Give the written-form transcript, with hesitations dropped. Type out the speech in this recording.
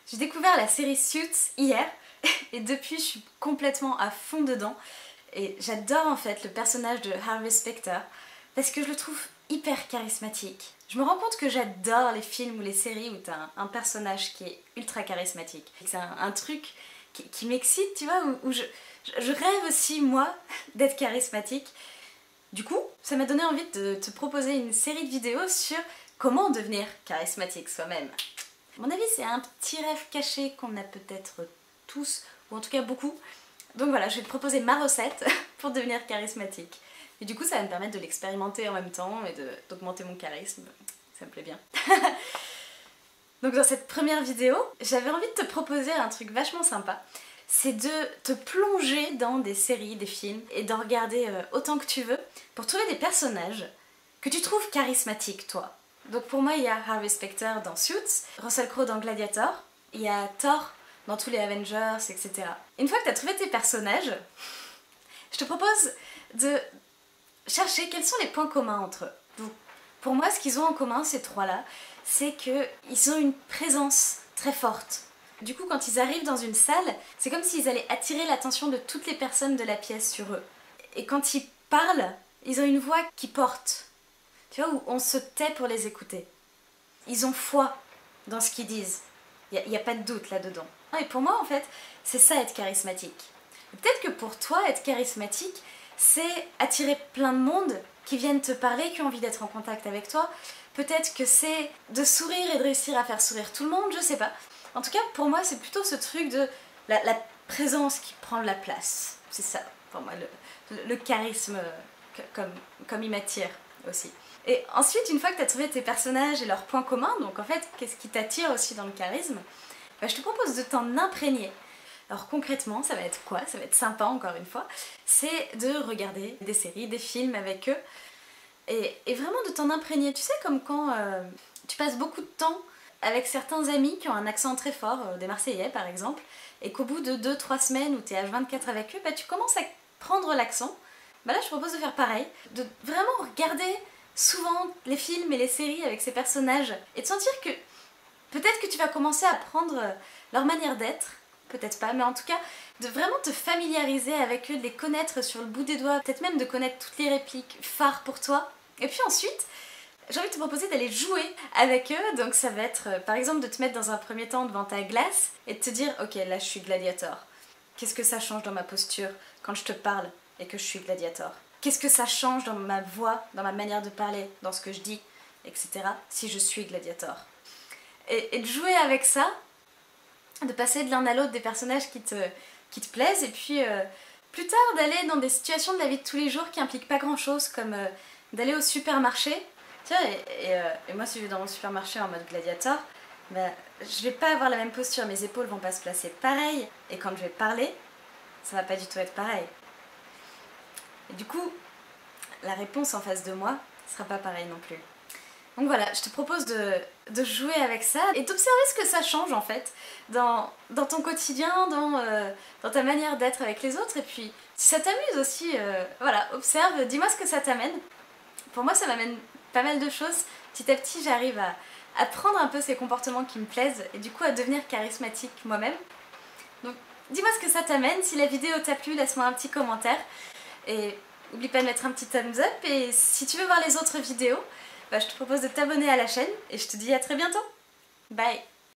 J'ai découvert la série Suits hier et depuis je suis complètement à fond dedans et j'adore en fait le personnage de Harvey Specter parce que je le trouve hyper charismatique. Je me rends compte que j'adore les films ou les séries où t'as un personnage qui est ultra charismatique. C'est un truc qui m'excite, tu vois, où je rêve aussi moi d'être charismatique. Du coup, ça m'a donné envie de te proposer une série de vidéos sur comment devenir charismatique soi-même. À mon avis, c'est un petit rêve caché qu'on a peut-être tous, ou en tout cas beaucoup. Donc voilà, je vais te proposer ma recette pour devenir charismatique. Et du coup, ça va me permettre de l'expérimenter en même temps et d'augmenter mon charisme. Ça me plaît bien. Donc dans cette première vidéo, j'avais envie de te proposer un truc vachement sympa. C'est de te plonger dans des séries, des films, et d'en regarder autant que tu veux pour trouver des personnages que tu trouves charismatiques, toi. Donc pour moi, il y a Harvey Specter dans Suits, Russell Crowe dans Gladiator, il y a Thor dans tous les Avengers, etc. Une fois que tu as trouvé tes personnages, je te propose de chercher quels sont les points communs entre eux. Donc, pour moi, ce qu'ils ont en commun, ces trois-là, c'est qu'ils ont une présence très forte. Du coup, quand ils arrivent dans une salle, c'est comme s'ils allaient attirer l'attention de toutes les personnes de la pièce sur eux. Et quand ils parlent, ils ont une voix qui porte. Tu vois, où on se tait pour les écouter. Ils ont foi dans ce qu'ils disent. Il n'y a pas de doute là-dedans. Et pour moi, en fait, c'est ça être charismatique. Peut-être que pour toi, être charismatique, c'est attirer plein de monde qui viennent te parler, qui ont envie d'être en contact avec toi. Peut-être que c'est de sourire et de réussir à faire sourire tout le monde, je sais pas. En tout cas, pour moi, c'est plutôt ce truc de la présence qui prend de la place. C'est ça, pour moi, le charisme comme il m'attire aussi. Et ensuite, une fois que tu as trouvé tes personnages et leurs points communs, donc en fait, qu'est-ce qui t'attire aussi dans le charisme, bah, je te propose de t'en imprégner. Alors concrètement, ça va être quoi? Ça va être sympa encore une fois. C'est de regarder des séries, des films avec eux et vraiment de t'en imprégner. Tu sais, comme quand tu passes beaucoup de temps avec certains amis qui ont un accent très fort, des Marseillais par exemple, et qu'au bout de 2-3 semaines où tu es H24 avec eux, bah, tu commences à prendre l'accent. Bah là, je propose de faire pareil, de vraiment regarder souvent les films et les séries avec ces personnages et de sentir que peut-être que tu vas commencer à prendre leur manière d'être, peut-être pas, mais en tout cas de vraiment te familiariser avec eux, de les connaître sur le bout des doigts, peut-être même de connaître toutes les répliques phares pour toi. Et puis ensuite, j'ai envie de te proposer d'aller jouer avec eux, donc ça va être par exemple de te mettre dans un premier temps devant ta glace et de te dire ok, là je suis Gladiator. Qu'est-ce que ça change dans ma posture quand je te parle et que je suis Gladiator? Qu'est-ce que ça change dans ma voix, dans ma manière de parler, dans ce que je dis, etc. si je suis Gladiator? Et de jouer avec ça, de passer de l'un à l'autre des personnages qui te plaisent, et puis plus tard d'aller dans des situations de la vie de tous les jours qui impliquent pas grand chose, comme d'aller au supermarché. Tiens, et moi si je vais dans mon supermarché en mode Gladiator, bah, je vais pas avoir la même posture, mes épaules vont pas se placer pareil, et quand je vais parler, ça va pas du tout être pareil. Et du coup, la réponse en face de moi sera pas pareille non plus. Donc voilà, je te propose de jouer avec ça et d'observer ce que ça change en fait dans ton quotidien, dans ta manière d'être avec les autres. Et puis si ça t'amuse aussi, voilà, observe, dis-moi ce que ça t'amène. Pour moi ça m'amène pas mal de choses. Petit à petit j'arrive à prendre un peu ces comportements qui me plaisent et du coup à devenir charismatique moi-même. Donc dis-moi ce que ça t'amène, si la vidéo t'a plu, laisse-moi un petit commentaire. Et n'oublie pas de mettre un petit thumbs up et si tu veux voir les autres vidéos, bah, je te propose de t'abonner à la chaîne et je te dis à très bientôt. Bye!